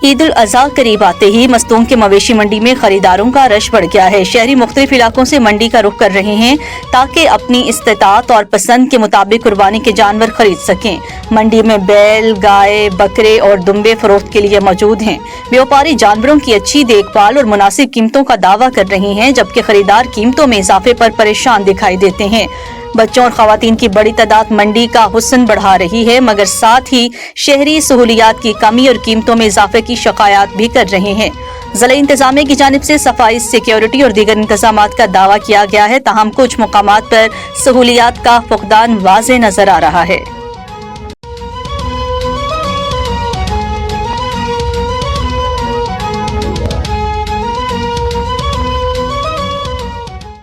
ईद उल अज़हा करीब आते ही मस्तूंग के मवेशी मंडी में खरीदारों का रश बढ़ गया है। शहरी मुख्तलिफ इलाकों से मंडी का रुख कर रहे हैं ताकि अपनी इस्तेताअत और पसंद के मुताबिक कुर्बानी के जानवर खरीद सकें। मंडी में बैल, गाय, बकरे और दुम्बे फरोख्त के लिए मौजूद हैं। व्यापारी जानवरों की अच्छी देखभाल और मुनासिब कीमतों का दावा कर रहे हैं, जबकि खरीदार कीमतों में इजाफे पर परेशान दिखाई देते हैं। बच्चों और खवातीन की बड़ी तादाद मंडी का हुस्न बढ़ा रही है, मगर साथ ही शहरी सहूलियात की कमी और कीमतों में इजाफे की शिकायत भी कर रहे हैं। ज़िला इंतजामिया की जानिब से सफाई, सिक्योरिटी और दीगर इंतजामात का दावा किया गया है, ताहम कुछ मकामात पर सहूलियात का फुकदान वाज़ेह नजर आ रहा है।